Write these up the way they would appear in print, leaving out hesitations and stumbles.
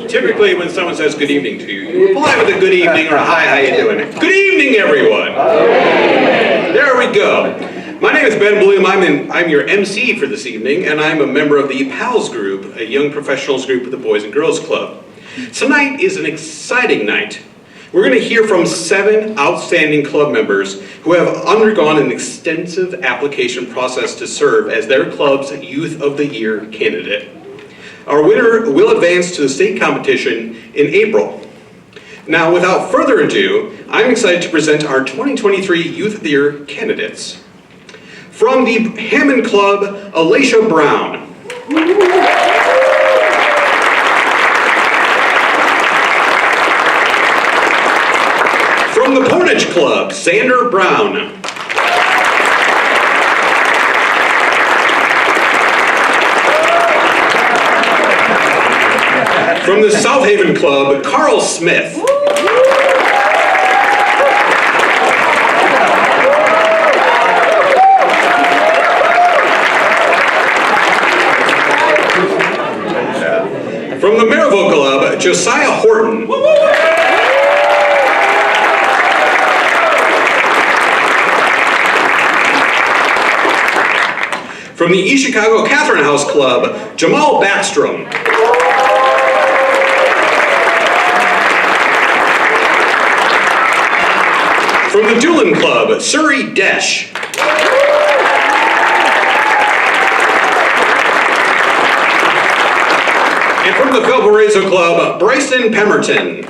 Typically, when someone says good evening to you, you reply with a good evening or a hi, how you doing? Good evening, everyone. There we go. My name is Ben Bloom. I'm your MC for this evening, and I'm a member of the PALS group, a young professionals group of the Boys and Girls Club. Tonight is an exciting night. We're going to hear from 7 outstanding club members who have undergone an extensive application process to serve as their club's Youth of the Year candidate. Our winner will advance to the state competition in April. Now, without further ado, I'm excited to present our 2023 Youth of the Year candidates. From the Hammond Club, Alicia Brown. From the Portage Club, Xander Brown. From the South Haven Club, Carl Smith. From the Maryville Club, Josiah Horton. From the East Chicago Catherine House Club, Jamal Backstrom. From the Doolin Club, Surrey Desch. And from the Valparaiso Club, Bryson Pemberton.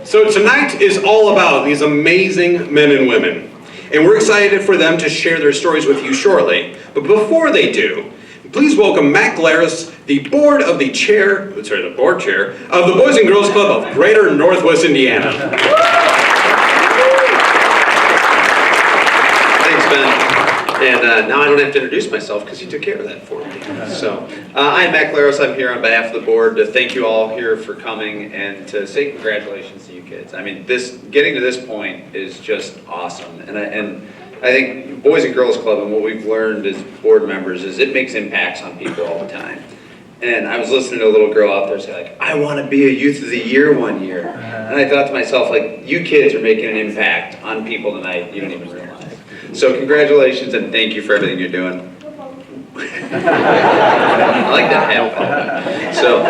So tonight is all about these amazing men and women, and we're excited for them to share their stories with you shortly. But before they do, please welcome Matt Glaris, the board chair of the Boys and Girls Club of Greater Northwest Indiana. Thanks, Ben. And now I don't have to introduce myself because you took care of that for me. So, I'm Matt Glaris. I'm here on behalf of the board to thank you all here for coming and to say congratulations to you kids. I mean, getting to this point is just awesome. And I think Boys and Girls Club and what we've learned as board members is it makes impacts on people all the time. And I was listening to a little girl out there say like, I want to be a Youth of the Year one year. And I thought to myself, like, you kids are making an impact on people tonight you don't even realize. So congratulations and thank you for everything you're doing. I like that hat. So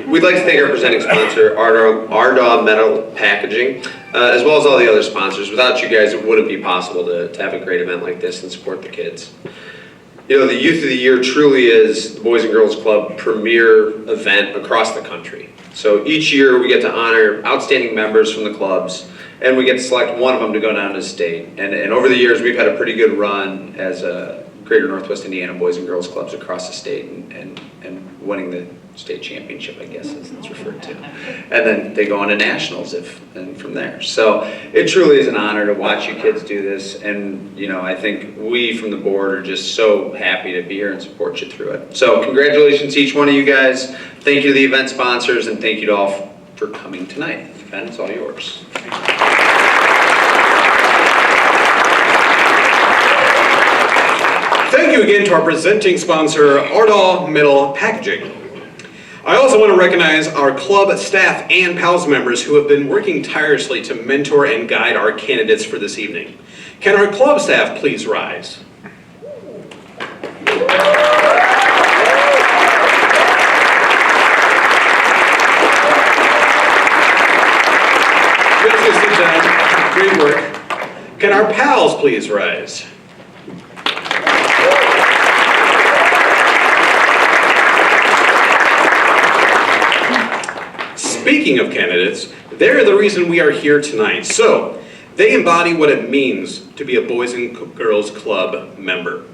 we'd like to thank our presenting sponsor, Ardagh Metal Packaging, as well as all the other sponsors. Without you guys, it wouldn't be possible to have a great event like this and support the kids. You know, the Youth of the Year truly is the Boys and Girls Club premier event across the country. So each year we get to honor outstanding members from the clubs, and we get to select one of them to go down to state. And over the years, we've had a pretty good run as a Greater Northwest Indiana Boys and Girls Clubs across the state and winning the state championship, I guess, as it's referred to. And then they go on to nationals and from there. So it truly is an honor to watch you kids do this. And, you know, I think we from the board are just so happy to be here and support you through it. So congratulations to each one of you guys. Thank you to the event sponsors, and thank you to all for coming tonight. Ben, it's all yours. Thank you again to our presenting sponsor, Ardagh Metal Packaging. I also want to recognize our club staff and PALS members who have been working tirelessly to mentor and guide our candidates for this evening. Can our club staff please rise? Great work. Can our PALS please rise? Speaking of candidates, they're the reason we are here tonight. So, they embody what it means to be a Boys and Girls Club member.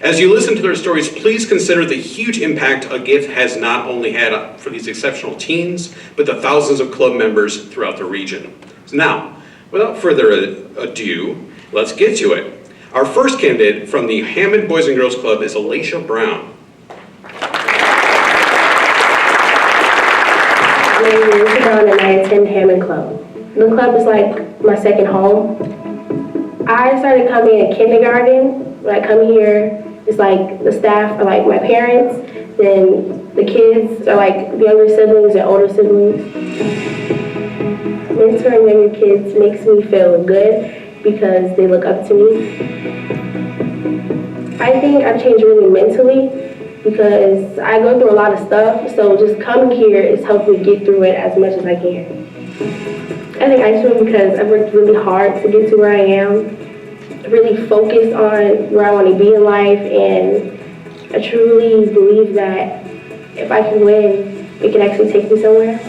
As you listen to their stories, please consider the huge impact a gift has not only had for these exceptional teens, but the thousands of club members throughout the region. So now, without further ado, let's get to it. Our first candidate from the Hammond Boys and Girls Club is Alicia Brown. My name is Alicia Brown and I attend Hammond Club. The club is like my second home. I started coming in kindergarten. When I come here, it's like the staff are like my parents, then the kids are like the younger siblings and older siblings. Mentoring younger kids makes me feel good because they look up to me. I think I've changed really mentally because I go through a lot of stuff, so just coming here is helping me get through it as much as I can. I think I swim because I've worked really hard to get to where I am, really focused on where I want to be in life, and I truly believe that if I can win, it can actually take me somewhere.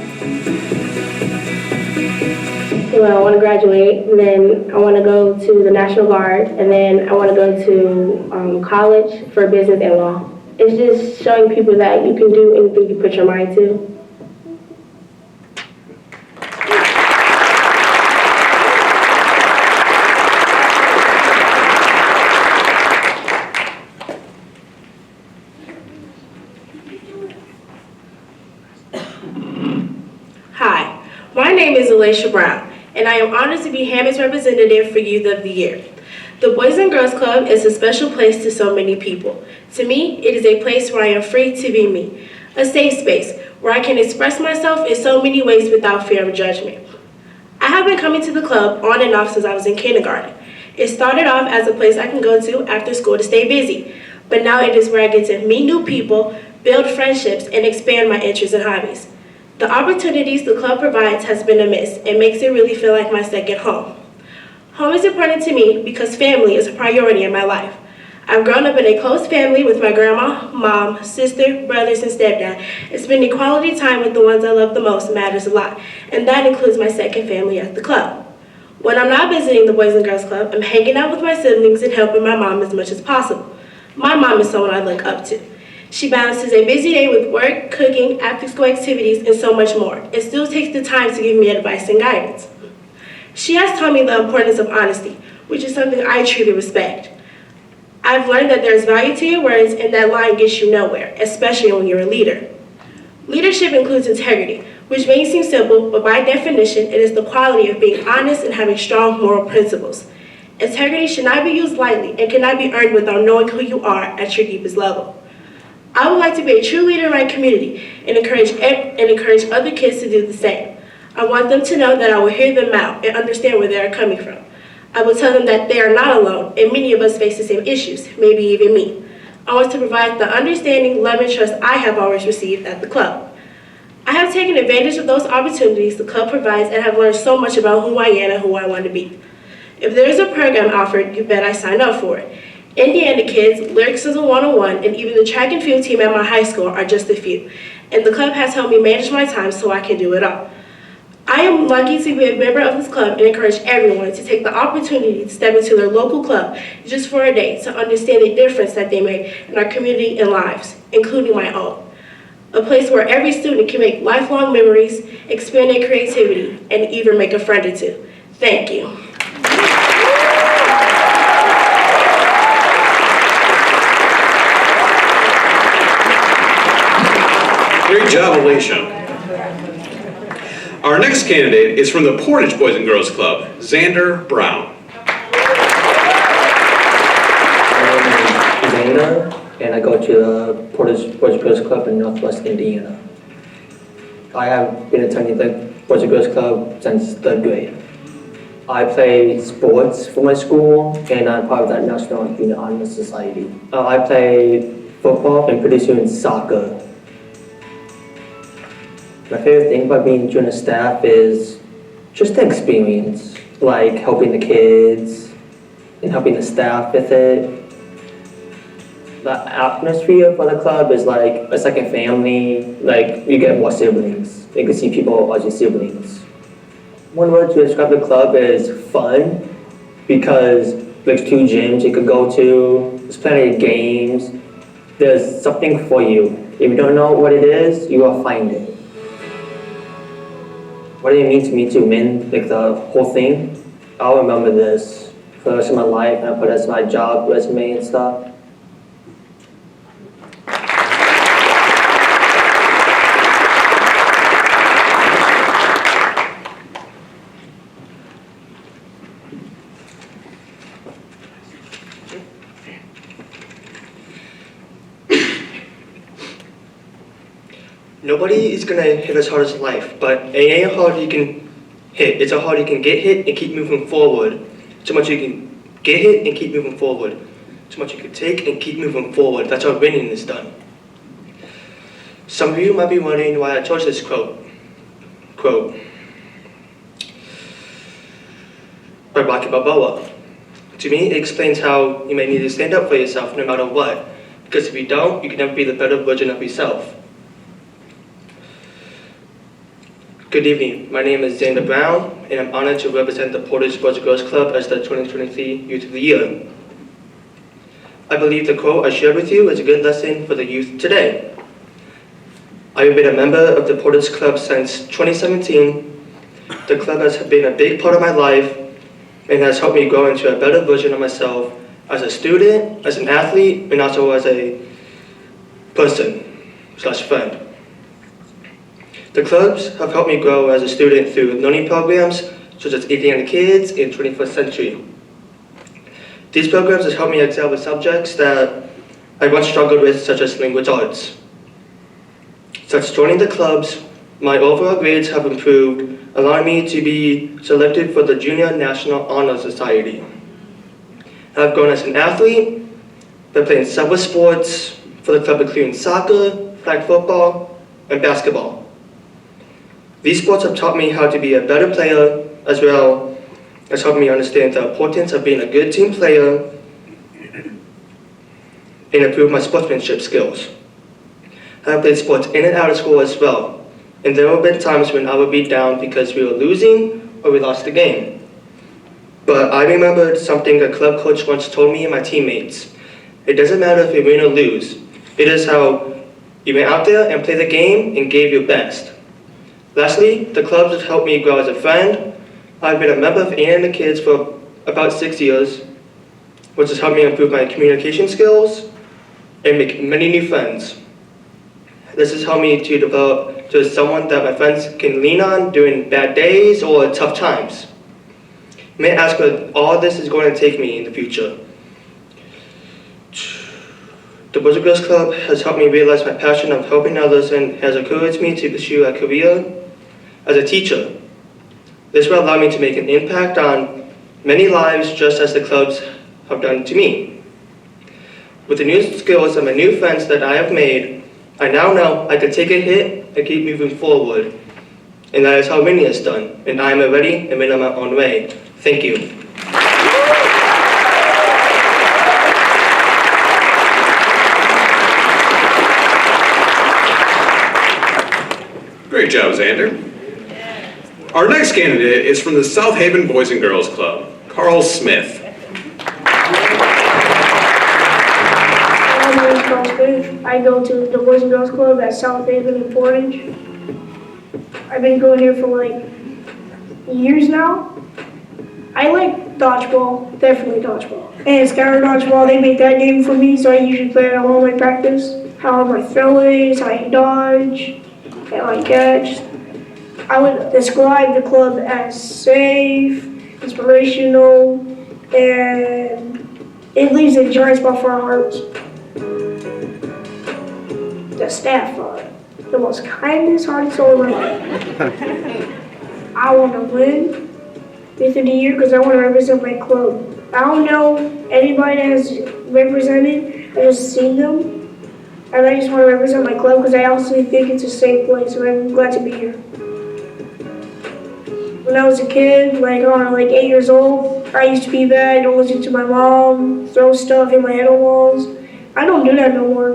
Well, I want to graduate, and then I want to go to the National Guard, and then I want to go to college for business and law. It's just showing people that you can do anything you put your mind to. Hi, my name is Alicia Brown, and I am honored to be Hammond's representative for Youth of the Year. The Boys and Girls Club is a special place to so many people. To me, it is a place where I am free to be me, a safe space where I can express myself in so many ways without fear of judgment. I have been coming to the club on and off since I was in kindergarten. It started off as a place I can go to after school to stay busy, but now it is where I get to meet new people, build friendships, and expand my interests and hobbies. The opportunities the club provides has been a miss and makes it really feel like my second home. Home is important to me because family is a priority in my life. I've grown up in a close family with my grandma, mom, sister, brothers, and stepdad, and spending quality time with the ones I love the most matters a lot, and that includes my second family at the club. When I'm not visiting the Boys and Girls Club, I'm hanging out with my siblings and helping my mom as much as possible. My mom is someone I look up to. She balances a busy day with work, cooking, after-school activities, and so much more, and still takes the time to give me advice and guidance. She has taught me the importance of honesty, which is something I truly respect. I've learned that there's value to your words and that lying gets you nowhere, especially when you're a leader. Leadership includes integrity, which may seem simple, but by definition, it is the quality of being honest and having strong moral principles. Integrity should not be used lightly and cannot be earned without knowing who you are at your deepest level. I would like to be a true leader in my community and encourage other kids to do the same. I want them to know that I will hear them out and understand where they are coming from. I will tell them that they are not alone, and many of us face the same issues, maybe even me. I want to provide the understanding, love, and trust I have always received at the club. I have taken advantage of those opportunities the club provides and have learned so much about who I am and who I want to be. If there is a program offered, you bet I sign up for it. Indiana Kids, Lyricism 101, and even the track and field team at my high school are just a few, and the club has helped me manage my time so I can do it all. I am lucky to be a member of this club and encourage everyone to take the opportunity to step into their local club just for a day to understand the difference that they make in our community and lives, including my own. A place where every student can make lifelong memories, expand their creativity, and even make a friend or two. Thank you. Great job, Alicia. Our next candidate is from the Portage Boys and Girls Club, Xander Brown. I'm Xander, and I go to the Portage Boys and Girls Club in Northwest Indiana. I have been attending the Boys and Girls Club since 3rd grade. I play sports for my school, and I'm part of that National Junior Honor Society. I play football and pretty soon soccer. My favorite thing about being junior staff is just the experience, like helping the kids and helping the staff with it. The atmosphere for the club is like a second family, like you get more siblings. You can see people as your siblings. One word to describe the club is fun, because there's 2 gyms you could go to, there's plenty of games, there's something for you. If you don't know what it is, you will find it. What did it mean to me to win, like the whole thing? I'll remember this for the rest of my life, and I'll put it as my job resume and stuff. Nobody is gonna hit as hard as life, but it ain't hard you can hit. It's how hard you can get hit and keep moving forward. So much you can get hit and keep moving forward. So much you can take and keep moving forward. That's how winning is done. Some of you might be wondering why I chose this quote. By Rocky Balboa. To me, it explains how you may need to stand up for yourself no matter what. Because if you don't, you can never be the better version of yourself. Good evening, my name is Xander Brown, and I'm honored to represent the Portage Boys and Girls Club as the 2023 Youth of the Year. I believe the quote I shared with you is a good lesson for the youth today. I have been a member of the Portage Club since 2017. The club has been a big part of my life and has helped me grow into a better version of myself as a student, as an athlete, and also as a person/friend. The clubs have helped me grow as a student through learning programs such as Indiana Kids and 21st Century. These programs have helped me excel with subjects that I once struggled with, such as language arts. Since joining the clubs, my overall grades have improved, allowing me to be selected for the Junior National Honor Society. I've grown as an athlete, been playing several sports for the club, including soccer, flag football, and basketball. These sports have taught me how to be a better player, as well as helped me understand the importance of being a good team player and improve my sportsmanship skills. I have played sports in and out of school as well, and there have been times when I would be down because we were losing or we lost the game. But I remembered something a club coach once told me and my teammates. It doesn't matter if you win or lose. It is how you went out there and played the game and gave your best. Lastly, the clubs have helped me grow as a friend. I've been a member of Indiana Kids for about 6 years, which has helped me improve my communication skills and make many new friends. This has helped me to develop to someone that my friends can lean on during bad days or tough times. You may ask what all this is going to take me in the future. The Boys and Girls Club has helped me realize my passion of helping others and has encouraged me to pursue a career as a teacher. This will allow me to make an impact on many lives just as the clubs have done to me. With the new skills and my new friends that I have made, I now know I can take a hit and keep moving forward. And that is how winning is done. And I am ready and in my own way. Thank you. Great job, Xander. Our next candidate is from the South Haven Boys and Girls Club, Carl Smith. My name is Carl Smith. I go to the Boys and Girls Club at South Haven in Portage. I've been going here for like years now. I like dodgeball, definitely dodgeball. And scatter dodgeball, they make that game for me, so I usually play it at home and practice. How my throw is, how I dodge, and like catch. I would describe the club as safe, inspirational, and it leaves a giant spot for our hearts. The staff are the most kindest, hearted soul in my life. I want to win Youth of the Year because I want to represent my club. I don't know anybody that has represented, I just seen them. And I just want to represent my club because I also think it's a safe place, and I'm glad to be here. When I was a kid, like 8 years old, I used to be bad, don't listen to my mom, throw stuff in my head on walls. I don't do that no more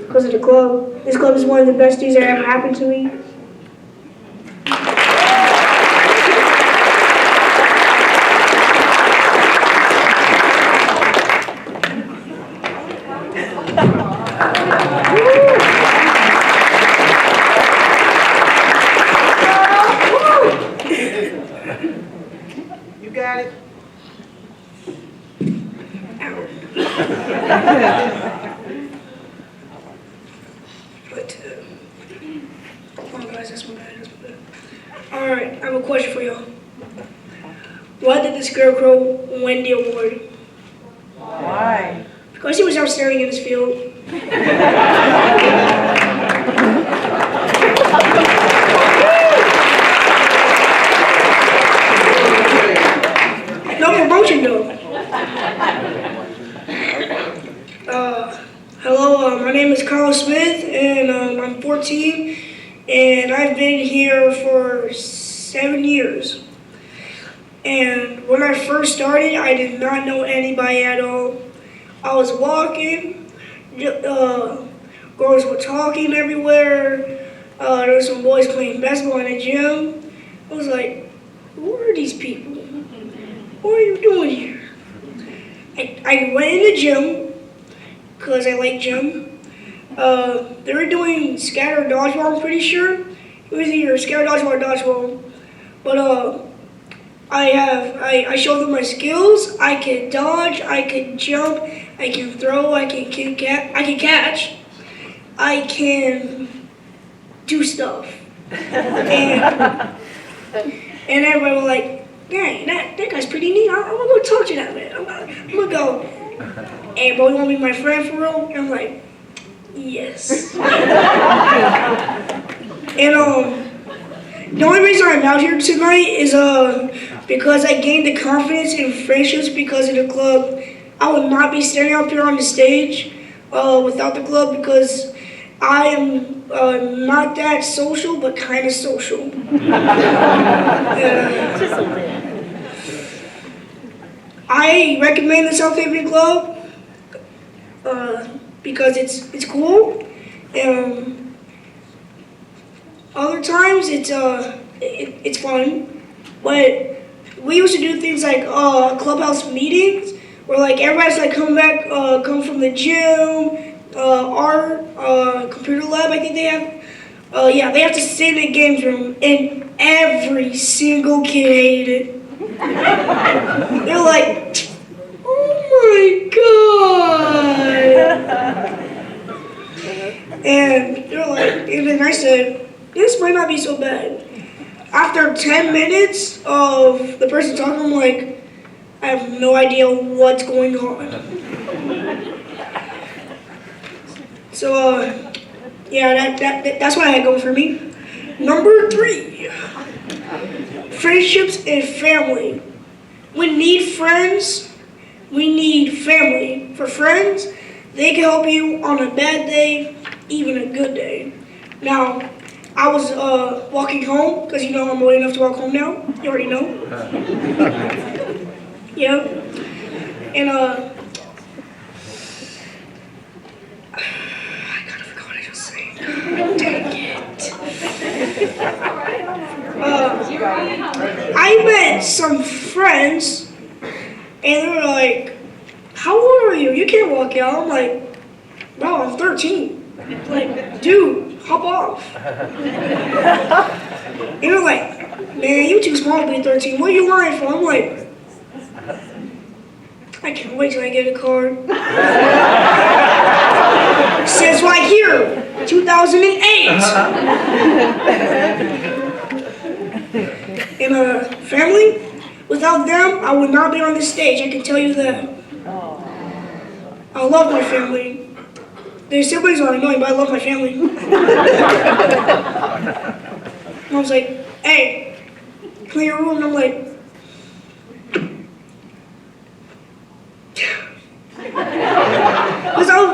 because of the club. This club is one of the best things that ever happened to me. You got it. Alright, I have a question for y'all. Why did the Scarecrow win the award? Why? Because he was outstanding in his field. My name is Carlos Smith, and I'm 14, and I've been here for 7 years. And when I first started, I did not know anybody at all. I was walking, girls were talking everywhere. There were some boys playing basketball in the gym. I was like, who are these people? What are you doing here? I went in the gym, because I like gym. They were doing scatter dodgeball, I'm pretty sure. It was either scatter dodgeball or dodgeball. But I showed them my skills. I can dodge, I can jump, I can throw, I can catch, I can do stuff. And everybody was like, dang, that guy's pretty neat. I'm gonna go talk to that man. I'm gonna go, hey bro, you wanna be my friend for real? And I'm like, yes. And the only reason I'm out here tonight is because I gained the confidence and friendships because of the club. I would not be standing up here on the stage without the club because I am not that social, but kind of social. I recommend the South Haven Club because it's cool. Other times it's fun, but we used to do things like clubhouse meetings where like everybody's like come from the gym, art, computer lab. I think they have. Yeah, they have to sit in the games room, and every single kid hated it. They're like, oh my god! And they're like, and then I said, this might not be so bad. After 10 minutes of the person talking, I'm like, I have no idea what's going on. So, yeah, that's what I had going for me. Number 3, friendships and family. We need friends, we need family. For friends, they can help you on a bad day, even a good day. Now, I was walking home, because you know I'm old enough to walk home now. You already know. Yeah. And I kind of forgot what I was saying. Dang it. I met some friends, and they were like, how old are you? You can't walk out. I'm like, bro, I'm 13. Like, dude, hop off. And they're like, man, you too small to be 13. What are you lying for? I'm like, I can't wait till I get a card. Says right here, 2008. And family, without them, I would not be on this stage. I can tell you that. I love my family. Their siblings are annoying, but I love my family. Mom's like, hey, clean your room. And I'm like,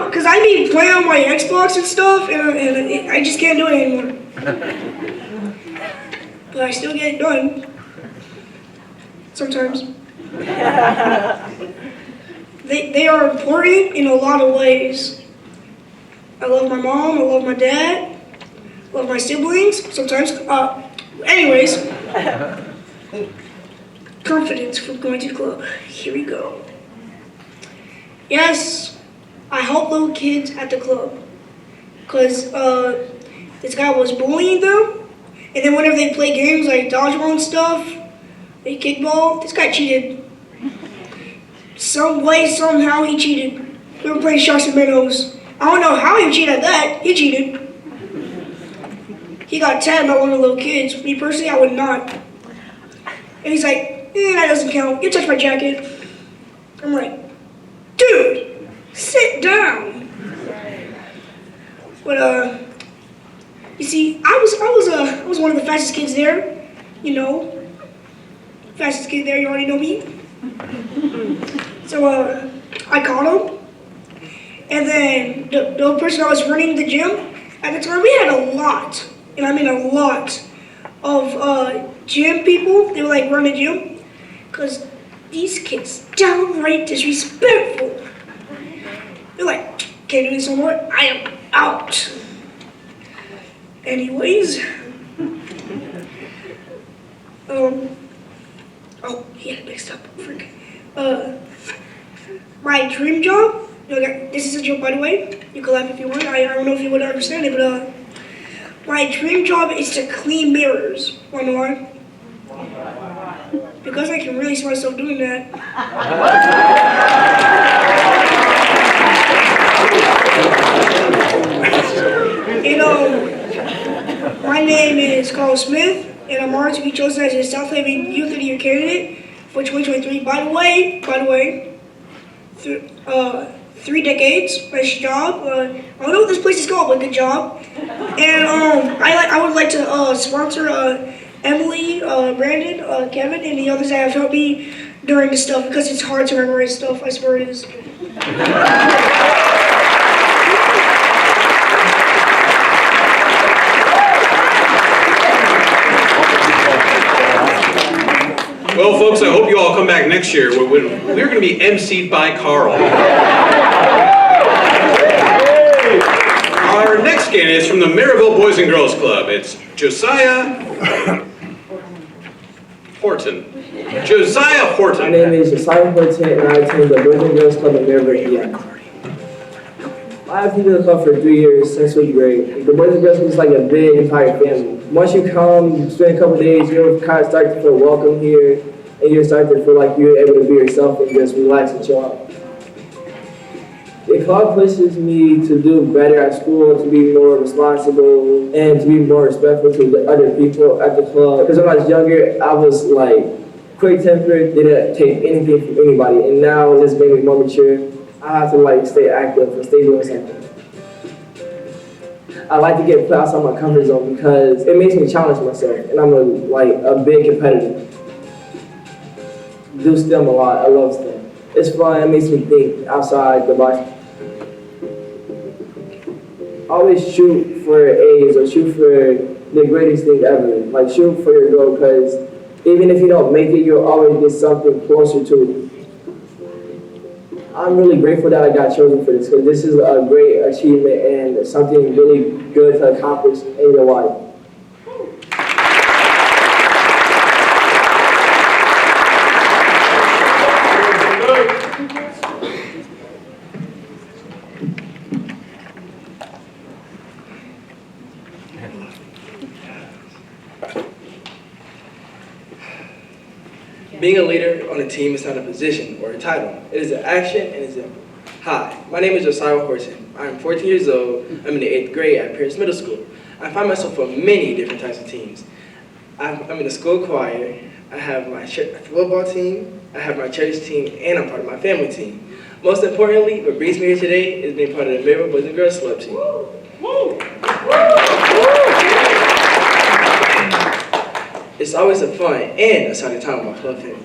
because I be playing on my Xbox and stuff, and I just can't do it anymore. But I still get it done. Sometimes. They are important in a lot of ways. I love my mom, I love my dad, I love my siblings, sometimes. Anyways, confidence from going to the club. Here we go. Yes, I help little kids at the club. Because this guy was bullying them, and then whenever they play games like dodgeball and stuff, they kickball, this guy cheated. Some way, somehow he cheated. We were playing Sharks and Minnows. I don't know how he cheated at that. He cheated. He got tagged by one of the little kids. Me personally, I would not. And he's like, that doesn't count. You touched my jacket. I'm like, dude, sit down. But you see, I was one of the fastest kids there. You know, fastest kid there. You already know me. So I caught him. And then the person that was running the gym at the time, we had a lot, and I mean a lot, of gym people. They were like running the gym, because these kids downright disrespectful. They're like, can't do this no more, I am out. Anyways, oh, he had it mixed up, frick. My dream job, this is a joke by the way, you can laugh if you want, I don't know if you would understand it, but my dream job is to clean mirrors. Wanna know why? Because I can really see myself doing that. My name is Carl Smith, and I'm honored to be chosen as a South Haven Youth of the Year candidate for 2023. By the way, 3 decades, nice job. I don't know what this place is called, but good job. And I would like to sponsor Emily, Brandon, Kevin, and the others that have helped me during this stuff, because it's hard to memorize stuff, I swear it is. Well, folks, I hope you all come back next year. We're going to be emceed by Carl. Our next candidate is from the Maryville Boys and Girls Club. It's Josiah Horton. Josiah Horton. My name is Josiah Horton, and I attend the Boys and Girls Club in Maryville, PA. I've been to the club for 3 years since 8th grade. The Boys and Girls Club is like a big entire family. Once you come, you spend a couple days, you'll kind of start to feel welcome here, and you'll start to feel like you're able to be yourself and just relax and chill out. The club pushes me to do better at school, to be more responsible, and to be more respectful to the other people at the club. Because when I was younger, I was like quick-tempered, didn't take anything from anybody, and now it just made me more mature. I have to like stay active and stay doing something. I like to get put outside my comfort zone because it makes me challenge myself, and I'm a big competitor. Do STEM a lot. I love STEM. It's fun. It makes me think outside the box. Always shoot for A's or shoot for the greatest thing ever. Like shoot for your goal, because even if you don't make it, you'll always get something closer to it. I'm really grateful that I got chosen for this, because this is a great achievement and something really good to accomplish in your life. Being a leader on a team is not a position or a title. It is an action and example. Hi, my name is Josiah Horton. I am 14 years old. I'm in the 8th grade at Pierce Middle School. I find myself on many different types of teams. I'm in the school choir. I have my football team. I have my church team, and I'm part of my family team. Most importantly, what brings me here today is being part of the Maryville Boys and Girls Club team. It's always a fun and exciting time with my club family.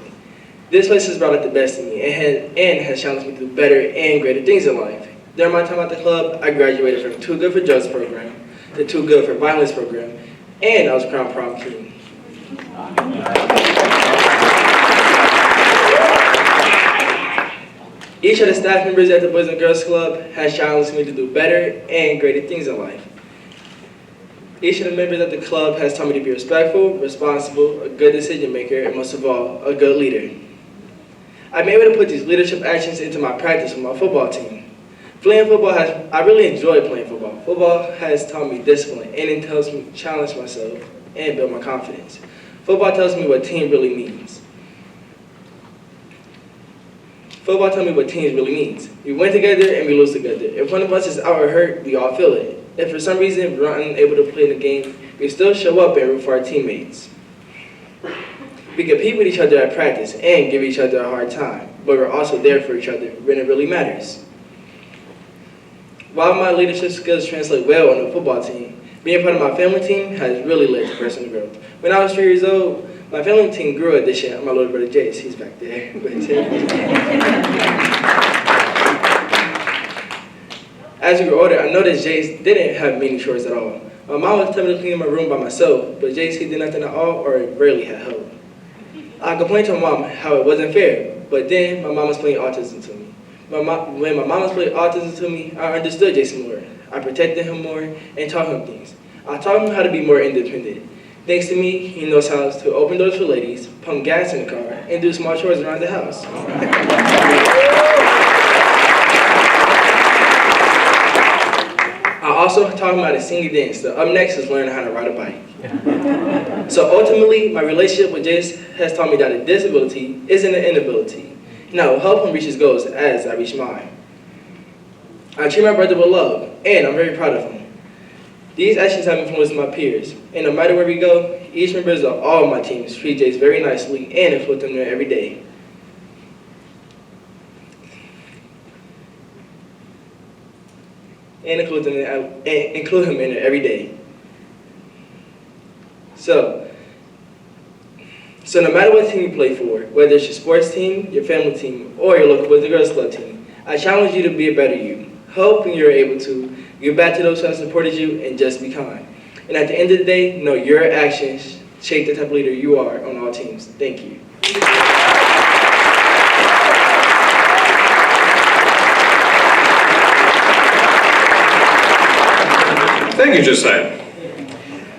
This place has brought out the best in me and has challenged me to do better and greater things in life. During my time at the club, I graduated from Too Good for Drugs program, the Too Good for Violence program, and I was crowned prom king. Each of the staff members at the Boys and Girls Club has challenged me to do better and greater things in life. Each of the members of the club has taught me to be respectful, responsible, a good decision maker, and most of all, a good leader. I'm able to put these leadership actions into my practice with my football team. I really enjoy playing football. Football has taught me discipline, and it helps me challenge myself and build my confidence. Football tells me what team really means. Football tells me what teams really means. We win together and we lose together. If one of us is out or hurt, we all feel it. If for some reason we're unable to play in the game, we still show up and root for our teammates. We compete with each other at practice and give each other a hard time, but we're also there for each other when it really matters. While my leadership skills translate well on the football team, being part of my family team has really led to personal growth. When I was 3 years old, my family team grew a addition of my little brother Jace. He's back there. as we grew older, I noticed Jace didn't have many chores at all. My mom would tell me to clean my room by myself, but Jace, he did nothing at all or rarely had help. I complained to my mom how it wasn't fair, but then my mom explained autism to me. When my mom explained autism to me, I understood Jason more. I protected him more and taught him things. I taught him how to be more independent. Thanks to me, he knows how to open doors for ladies, pump gas in the car, and do small chores around the house. I also taught him how to sing and dance. So up next is learning how to ride a bike. So ultimately, my relationship with Jace has taught me that a disability isn't an inability. And I will help him reach his goals as I reach mine. I treat my brother with love, and I'm very proud of him. These actions have influenced my peers, and no matter where we go, each members of all my teams treat Jace very nicely and include them there every day. And include him in it every day. So no matter what team you play for, whether it's your sports team, your family team, or your local Boys and Girls Club team, I challenge you to be a better you. Hope when you're able to give back to those who have supported you and just be kind. And at the end of the day, know your actions shape the type of leader you are on all teams. Thank you. Thank you, Josiah.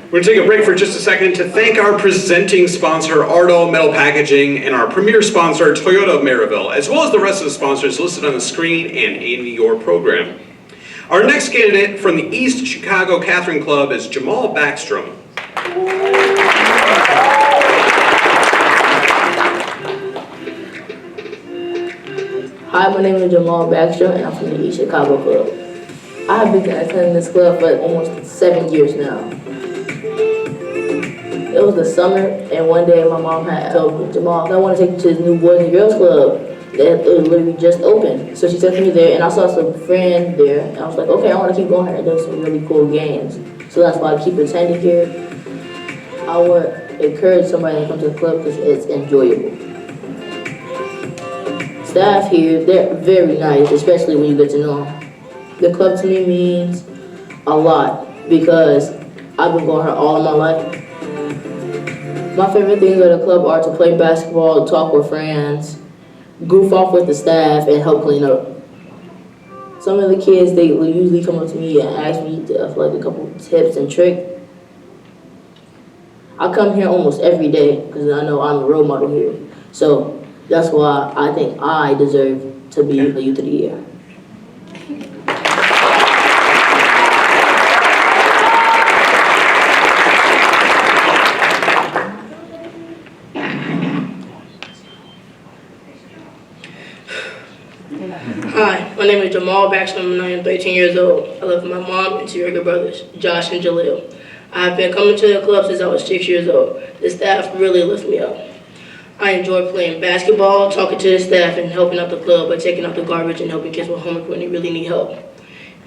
We're going to take a break for just a second to thank our presenting sponsor, Ardall Metal Packaging, and our premier sponsor, Toyota of Maryville, as well as the rest of the sponsors listed on the screen and in your program. Our next candidate from the East Chicago Catherine Club is Jamal Backstrom. Hi, my name is Jamal Backstrom, and I'm from the East Chicago Club. I have been attending this club for almost 7 years now. It was the summer, and one day my mom had told me, Jamal, I want to take you to this new Boys and Girls Club that literally just opened. So she took me there, and I saw some friends there, and I was like, okay, I want to keep going here and do some really cool games. So that's why I keep attending here. I would encourage somebody to come to the club because it's enjoyable. Staff here, they're very nice, especially when you get to know them. The club to me means a lot because I've been going here all of my life. My favorite things at the club are to play basketball, talk with friends, goof off with the staff, and help clean up. Some of the kids, they will usually come up to me and ask me for like a couple tips and tricks. I come here almost every day because I know I'm a role model here. So that's why I think I deserve to be the Youth of the Year. Hi, my name is Jamal Backstrom and I am 13 years old. I live with my mom and two younger brothers, Josh and Jaleel. I have been coming to the club since I was 6 years old. The staff really lifts me up. I enjoy playing basketball, talking to the staff, and helping out the club by taking out the garbage and helping kids with homework when they really need help.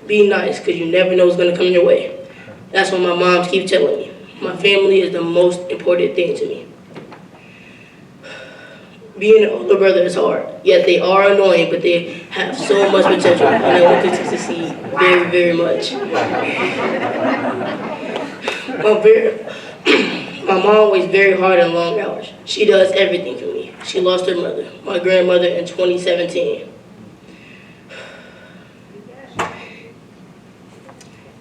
Be nice, because you never know what's going to come your way. That's what my mom keeps telling me. My family is the most important thing to me. Being an older brother is hard, yet they are annoying, but they have so much potential, and I want them to succeed very, very much. My mom works very hard and long hours. She does everything for me. She lost her mother, my grandmother, in 2017.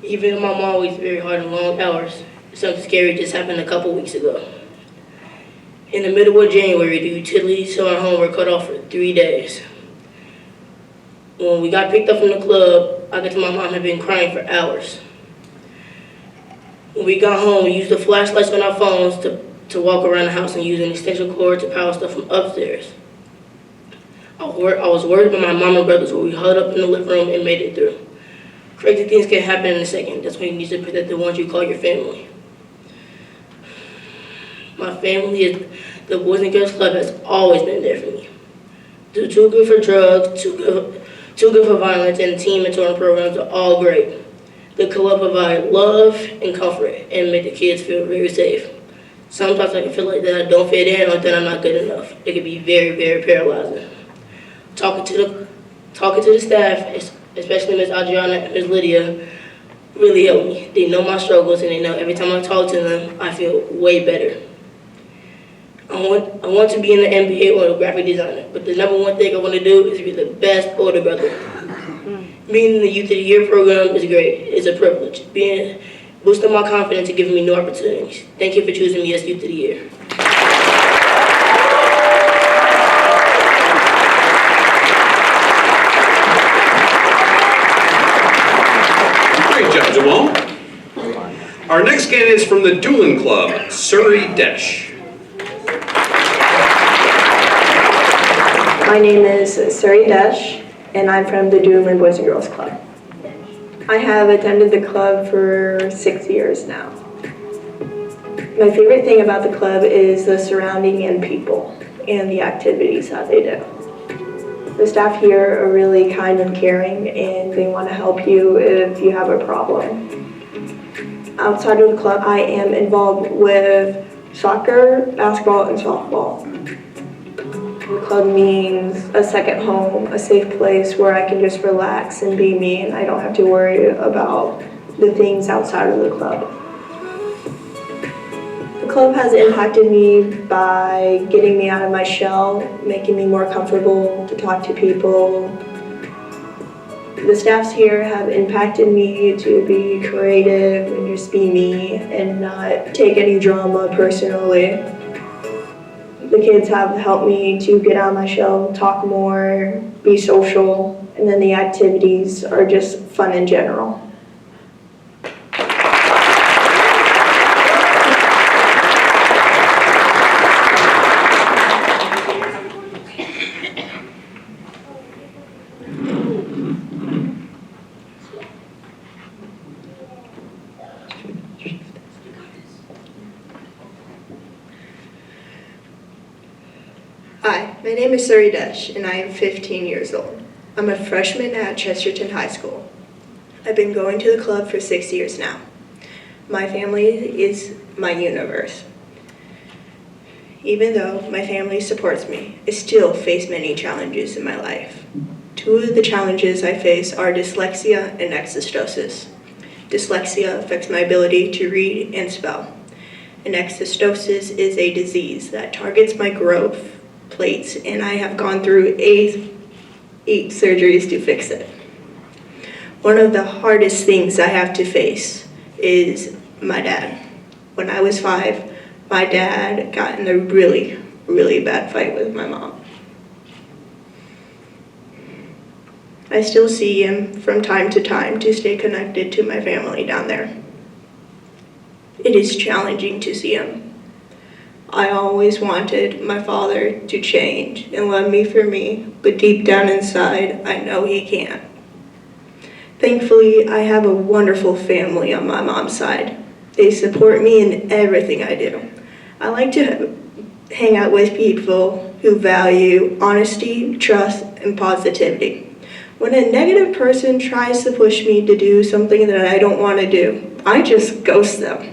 Even though my mom works very hard and long hours, something scary just happened a couple weeks ago. In the middle of January, the utilities to our home were cut off for 3 days. When we got picked up from the club, I could tell my mom had been crying for hours. When we got home, we used the flashlights on our phones to walk around the house and use an extension cord to power stuff from upstairs. I was worried about my mom and brothers, but we huddled up in the living room and made it through. Crazy things can happen in a second. That's why you need to protect the ones you call your family. My family is the Boys and Girls Club has always been there for me. They're too good for drugs, too good for violence, and team and touring programs are all great. The club provide love and comfort and make the kids feel very safe. Sometimes I can feel like that I don't fit in or that I'm not good enough. It can be very, very paralyzing. Talking to the staff is especially Miss Adriana and Miss Lydia, really helped me. They know my struggles and they know every time I talk to them, I feel way better. I want to be in the NBA or a graphic designer, but the number one thing I want to do is be the best older brother. Being in the Youth of the Year program is great. It's a privilege. Boosting my confidence and giving me new opportunities. Thank you for choosing me as Youth of the Year. Great job, Jamal. Our next candidate is from the Doolin Club, Surrey Desh. My name is Suri Desh, and I'm from the Doolin Boys and Girls Club. I have attended the club for 6 years now. My favorite thing about the club is the surrounding and people and the activities that they do. The staff here are really kind and caring, and they want to help you if you have a problem. Outside of the club, I am involved with soccer, basketball, and softball. The club means a second home, a safe place where I can just relax and be me, and I don't have to worry about the things outside of the club. The club has impacted me by getting me out of my shell, making me more comfortable to talk to people. The staffs here have impacted me to be creative and just be me and not take any drama personally. The kids have helped me to get out of my shell, talk more, be social, and then the activities are just fun in general. Hi, my name is Suri Desh, and I am 15 years old. I'm a freshman at Chesterton High School. I've been going to the club for 6 years now. My family is my universe. Even though my family supports me, I still face many challenges in my life. Two of the challenges I face are dyslexia and exostosis. Dyslexia affects my ability to read and spell. And exostosis is a disease that targets my growth plates, and I have gone through eight surgeries to fix it. One of the hardest things I have to face is my dad. When I was 5, my dad got in a really, really bad fight with my mom. I still see him from time to time to stay connected to my family down there. It is challenging to see him. I always wanted my father to change and love me for me, but deep down inside, I know he can't. Thankfully, I have a wonderful family on my mom's side. They support me in everything I do. I like to hang out with people who value honesty, trust, and positivity. When a negative person tries to push me to do something that I don't want to do, I just ghost them.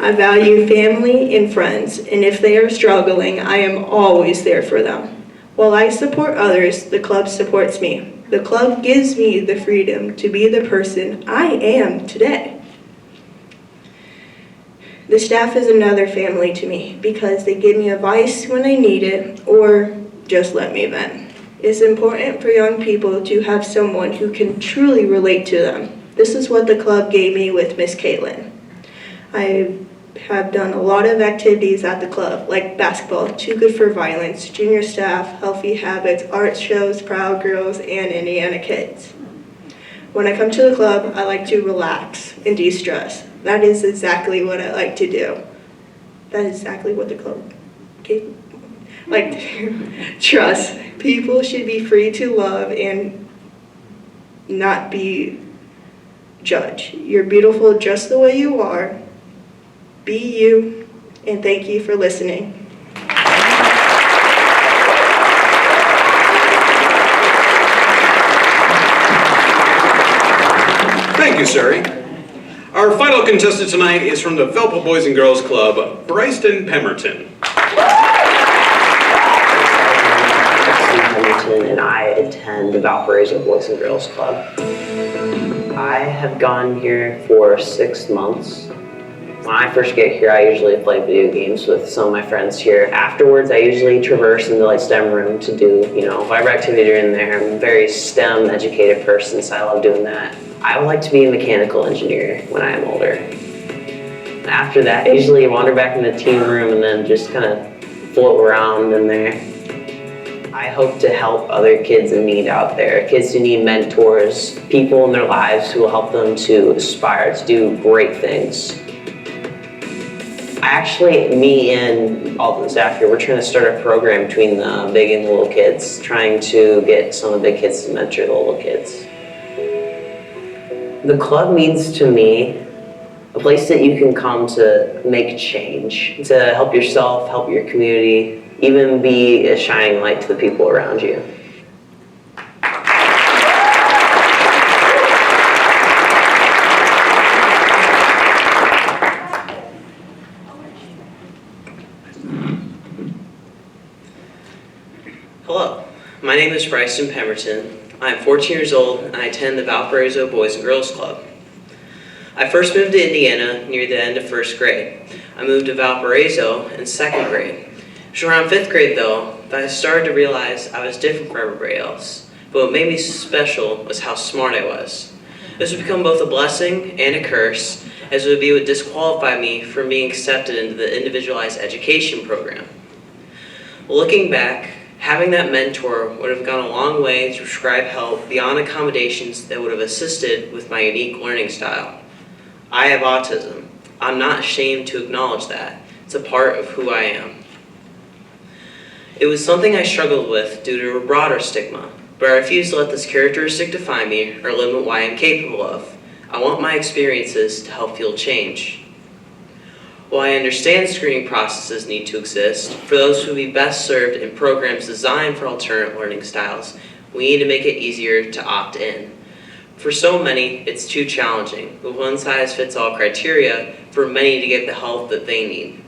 I value family and friends, and if they are struggling, I am always there for them. While I support others, the club supports me. The club gives me the freedom to be the person I am today. The staff is another family to me because they give me advice when I need it or just let me vent. It's important for young people to have someone who can truly relate to them. This is what the club gave me with Miss Caitlin. I have done a lot of activities at the club, like basketball, Too Good for Violence, junior staff, healthy habits, art shows, Proud Girls, and Indiana Kids. When I come to the club, I like to relax and de-stress. That is exactly what I like to do. That is exactly what the club gave me. Like, trust. People should be free to love and not be judged. You're beautiful just the way you are. Be you, and thank you for listening. Thank you, Suri. Our final contestant tonight is from the Valpo Boys and Girls Club, Bryson Pemberton. Pemberton, and I attend the Valparaiso Boys and Girls Club. I have gone here for 6 months. When I first get here, I usually play video games with some of my friends here. Afterwards, I usually traverse into like STEM room to do, whatever activity are in there. I'm a very STEM educated person, so I love doing that. I would like to be a mechanical engineer when I am older. After that, I usually wander back in the team room and then just kind of float around in there. I hope to help other kids in need out there, kids who need mentors, people in their lives who will help them to aspire to do great things. Actually, me and all the staff here, we're trying to start a program between the big and the little kids, trying to get some of the big kids to mentor the little kids. The club means to me a place that you can come to make change, to help yourself, help your community, even be a shining light to the people around you. Hello, my name is Bryson Pemberton. I am 14 years old and I attend the Valparaiso Boys and Girls Club. I first moved to Indiana near the end of 1st grade. I moved to Valparaiso in 2nd grade. It was around 5th grade though that I started to realize I was different from everybody else. But what made me special was how smart I was. This would become both a blessing and a curse, as it would disqualify me from being accepted into the individualized education program. Looking back, having that mentor would have gone a long way to prescribe help beyond accommodations that would have assisted with my unique learning style. I have autism. I'm not ashamed to acknowledge that. It's a part of who I am. It was something I struggled with due to a broader stigma, but I refuse to let this characteristic define me or limit what I am capable of. I want my experiences to help fuel change. While I understand screening processes need to exist, for those who would be best served in programs designed for alternate learning styles, we need to make it easier to opt in. For so many, it's too challenging, with one-size-fits-all criteria for many to get the help that they need.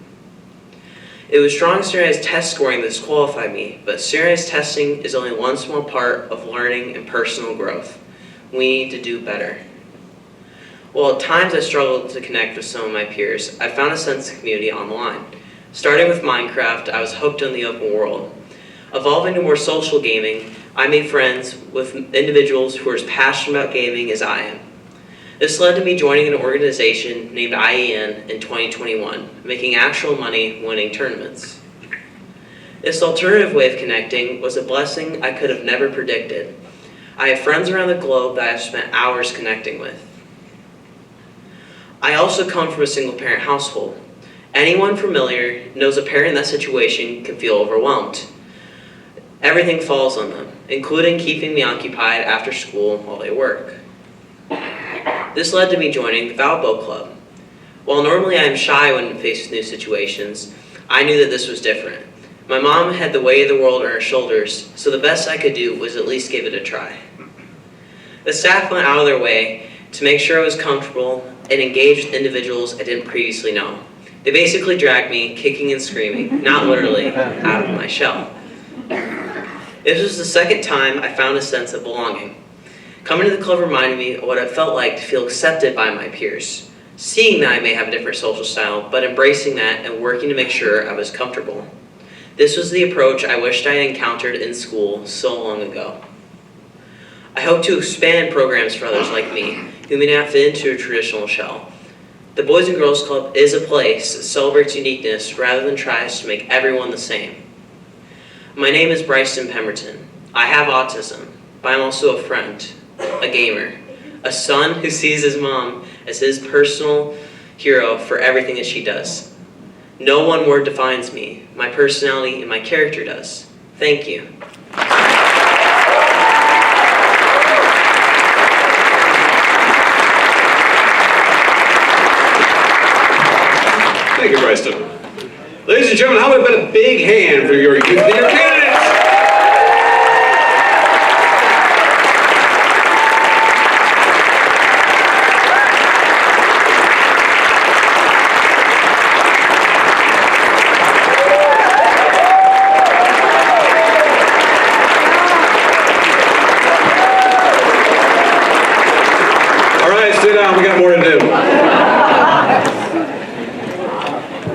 It was strong standardized test scoring that disqualified me, but standardized testing is only one small part of learning and personal growth. We need to do better. While at times I struggled to connect with some of my peers, I found a sense of community online. Starting with Minecraft, I was hooked on the open world. Evolving to more social gaming, I made friends with individuals who are as passionate about gaming as I am. This led to me joining an organization named IEN in 2021, making actual money winning tournaments. This alternative way of connecting was a blessing I could have never predicted. I have friends around the globe that I have spent hours connecting with. I also come from a single-parent household. Anyone familiar knows a parent in that situation can feel overwhelmed. Everything falls on them, including keeping me occupied after school while they work. This led to me joining the Valpo Club. While normally I am shy when faced with new situations, I knew that this was different. My mom had the weight of the world on her shoulders, so the best I could do was at least give it a try. The staff went out of their way to make sure I was comfortable and engaged with individuals I didn't previously know. They basically dragged me, kicking and screaming, not literally, out of my shell. This was the second time I found a sense of belonging. Coming to the club reminded me of what it felt like to feel accepted by my peers. Seeing that I may have a different social style, but embracing that and working to make sure I was comfortable. This was the approach I wished I had encountered in school so long ago. I hope to expand programs for others like me, who may not fit into a traditional shell. The Boys and Girls Club is a place that celebrates uniqueness rather than tries to make everyone the same. My name is Bryson Pemberton. I have autism, but I'm also a friend, a gamer, a son who sees his mom as his personal hero for everything that she does. No one word defines me. My personality and my character does. Thank you. Thank you, Bryson. Ladies and gentlemen, how about a big hand for your youth leader candidates? down, we got more to do.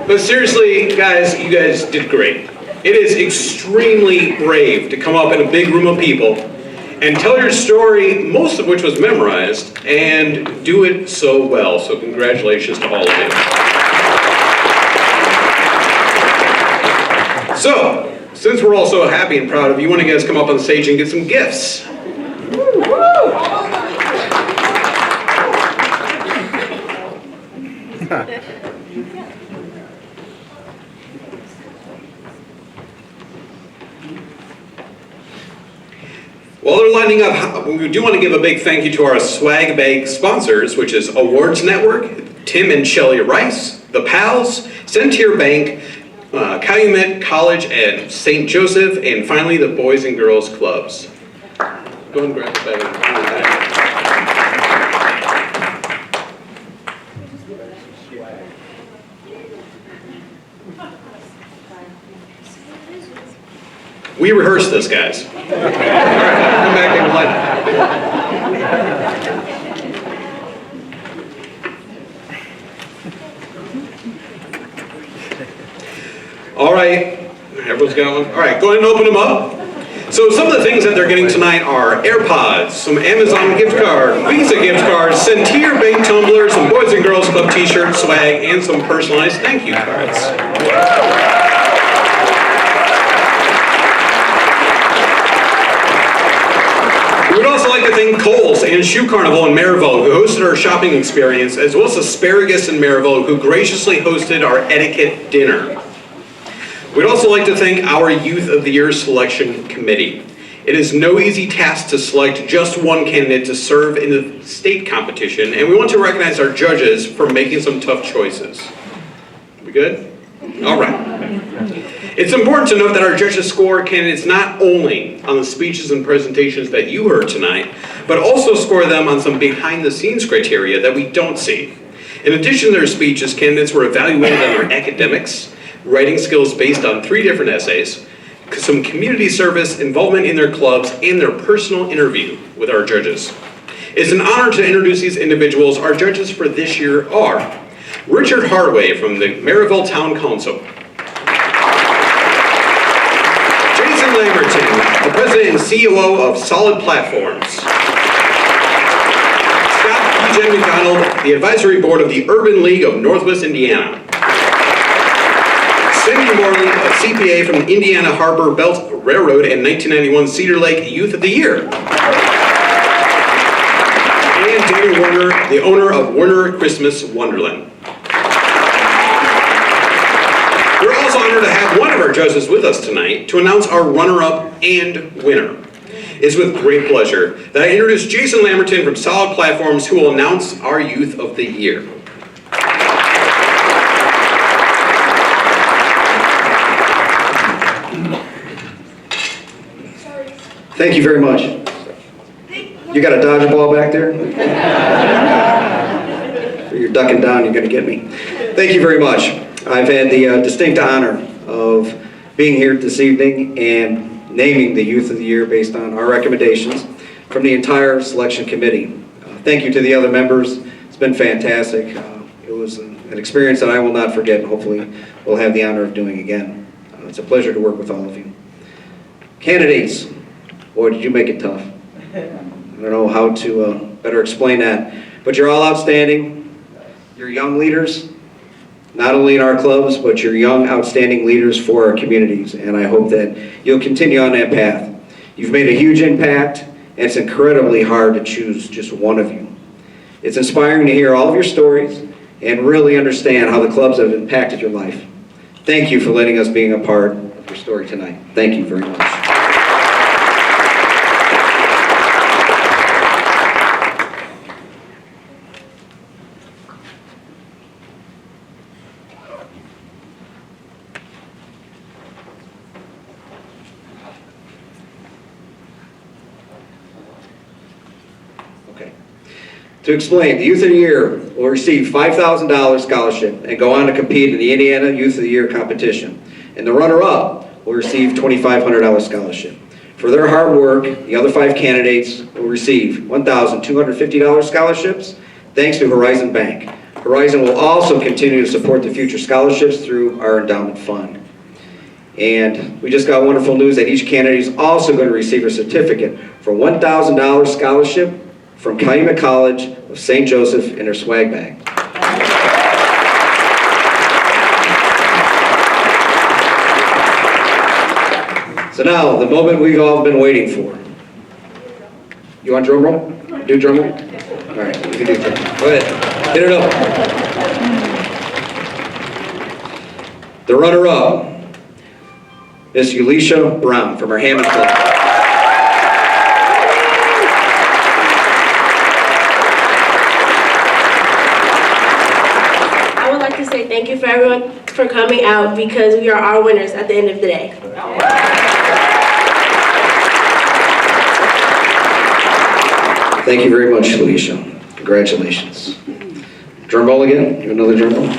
But seriously, guys, you guys did great. It is extremely brave to come up in a big room of people and tell your story, most of which was memorized, and do it so well. So congratulations to all of you. So, since we're all so happy and proud of you, want to guys come up on stage and get some gifts? While they're lining up, we do want to give a big thank you to our swag bag sponsors, which is Awards Network, Tim and Shelly Rice, The Pals, Centier Bank, Calumet College and St. Joseph, and finally the Boys and Girls Clubs. Go ahead and grab the bag. We rehearsed this, guys. All right, come back and light up. All right, everyone's got one? All right, go ahead and open them up. So some of the things that they're getting tonight are AirPods, some Amazon gift card, Visa gift cards, Centier Bank tumblers, some Boys and Girls Club t-shirts, swag, and some personalized thank you cards. We would also like to thank Kohl's and Shoe Carnival in Maryville, who hosted our shopping experience, as well as Asparagus in Maryville, who graciously hosted our etiquette dinner. We'd also like to thank our Youth of the Year Selection Committee. It is no easy task to select just one candidate to serve in the state competition, and we want to recognize our judges for making some tough choices. We good? All right. It's important to note that our judges score candidates not only on the speeches and presentations that you heard tonight, but also score them on some behind-the-scenes criteria that we don't see. In addition to their speeches, candidates were evaluated on their academics, writing skills based on 3 different essays, some community service, involvement in their clubs, and their personal interview with our judges. It's an honor to introduce these individuals. Our judges for this year are Richard Hardway from the Maryville Town Council, Jason Lamberton, the President and COO of Solid Platforms, Scott P. J. McDonald, the Advisory Board of the Urban League of Northwest Indiana, Cindy Morley, a CPA from the Indiana Harbor Belt Railroad and 1991 Cedar Lake Youth of the Year. And David Warner, the owner of Warner Christmas Wonderland. We're also honored to have one of our judges with us tonight to announce our runner-up and winner. It's with great pleasure that I introduce Jason Lamberton from Solid Platforms, who will announce our Youth of the Year. Thank you very much. You got a dodgeball back there? You're ducking down, you're going to get me. Thank you very much. I've had the distinct honor of being here this evening and naming the Youth of the Year based on our recommendations from the entire selection committee. Thank you to the other members. It's been fantastic. It was an experience that I will not forget, and hopefully we'll have the honor of doing again. It's a pleasure to work with all of you. Candidates. Boy, did you make it tough. I don't know how to better explain that. But you're all outstanding. You're young leaders, not only in our clubs, but you're young, outstanding leaders for our communities. And I hope that you'll continue on that path. You've made a huge impact, and it's incredibly hard to choose just one of you. It's inspiring to hear all of your stories and really understand how the clubs have impacted your life. Thank you for letting us be a part of your story tonight. Thank you very much. To explain, the Youth of the Year will receive $5,000 scholarship and go on to compete in the Indiana Youth of the Year competition. And the runner-up will receive $2,500 scholarship. For their hard work, the other 5 candidates will receive $1,250 scholarships, thanks to Horizon Bank. Horizon will also continue to support the future scholarships through our endowment fund. And we just got wonderful news that each candidate is also going to receive a certificate for $1,000 scholarship from Calumet College of St. Joseph in their swag bag. So now, the moment we've all been waiting for. You want drum roll? Do drum roll? All right, you can do drum roll. Go ahead, hit it up. The runner-up is Elisha Brown from our Hammond Club. I would like to say thank you for everyone for coming out because we are our winners at the end of the day. Thank you very much, Elisha. Congratulations. Drum roll again? You want another drum roll?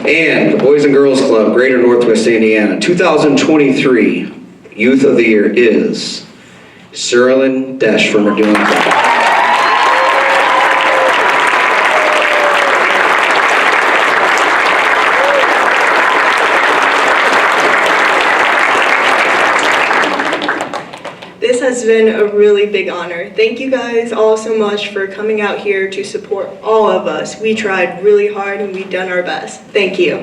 And the Boys and Girls Club, Greater Northwest Indiana, 2023 Youth of the Year is Sherilyn Desch from Meduna Club. This has been a really big honor. Thank you guys all so much for coming out here to support all of us. We tried really hard and we've done our best. Thank you.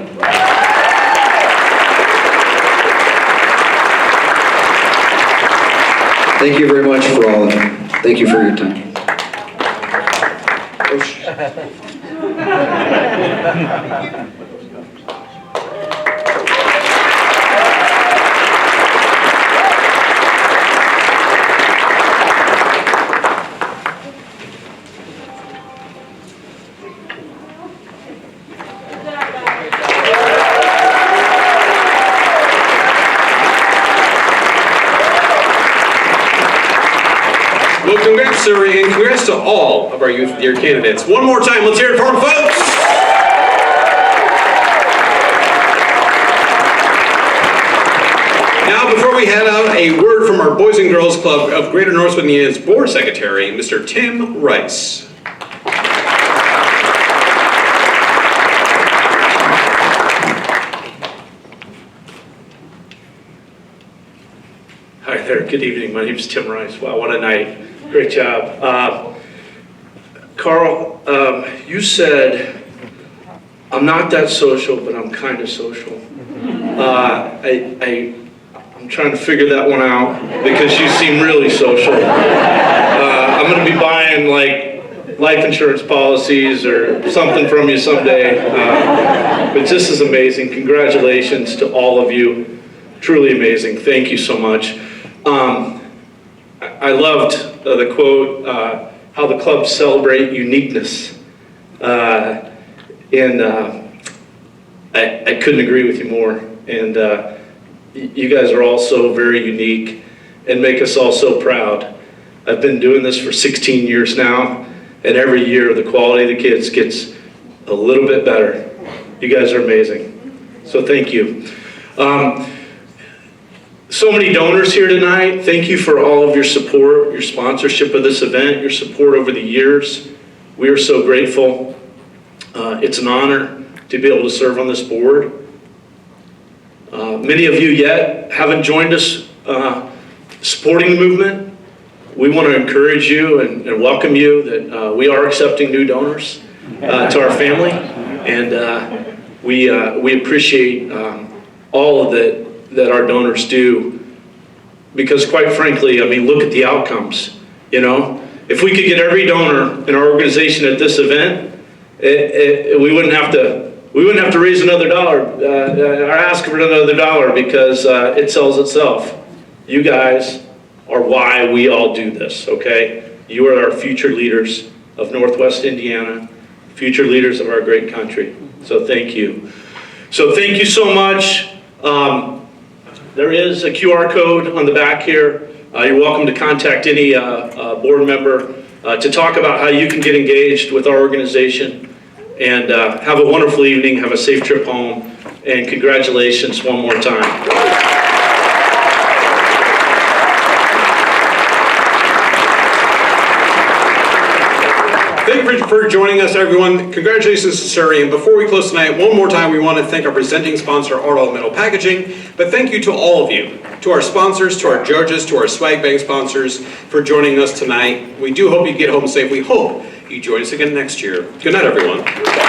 Thank you very much for all of you. Thank you for your time. Well, congrats, sir, and congrats to all of our Youth of the Year candidates. One more time, let's hear it for them, folks! Now, before we head out, a word from our Boys and Girls Club of Greater Northwest Indiana's Board Secretary, Mr. Tim Rice. Hi there, good evening. My name is Tim Rice. Wow, what a night. Great job. Carl, you said, I'm not that social, but I'm kind of social. I'm trying to figure that one out because you seem really social. I'm going to be buying like life insurance policies or something from you someday. But this is amazing. Congratulations to all of you. Truly amazing. Thank you so much. I loved the quote, how the clubs celebrate uniqueness. And I couldn't agree with you more. And you guys are all so very unique and make us all so proud. I've been doing this for 16 years now, and every year the quality of the kids gets a little bit better. You guys are amazing. So thank you. So many donors here tonight. Thank you for all of your support, your sponsorship of this event, your support over the years. We are so grateful. It's an honor to be able to serve on this board. Many of you yet haven't joined us supporting the movement. We want to encourage you and welcome you that we are accepting new donors to our family. And we appreciate all of that our donors do, because quite frankly, I mean, look at the outcomes, you know? If we could get every donor in our organization at this event, we wouldn't have to raise another dollar, or ask for another dollar, because it sells itself. You guys are why we all do this, okay? You are our future leaders of Northwest Indiana, future leaders of our great country. So thank you. So thank you so much. There is a QR code on the back here. You're welcome to contact any board member to talk about how you can get engaged with our organization. And have a wonderful evening, have a safe trip home, and congratulations one more time. you for joining us, everyone. Congratulations to Surrey. And before we close tonight, one more time, we want to thank our presenting sponsor, Ardagh Metal Packaging. But thank you to all of you, to our sponsors, to our judges, to our Swag Bank sponsors for joining us tonight. We do hope you get home safe. We hope you join us again next year. Good night, everyone.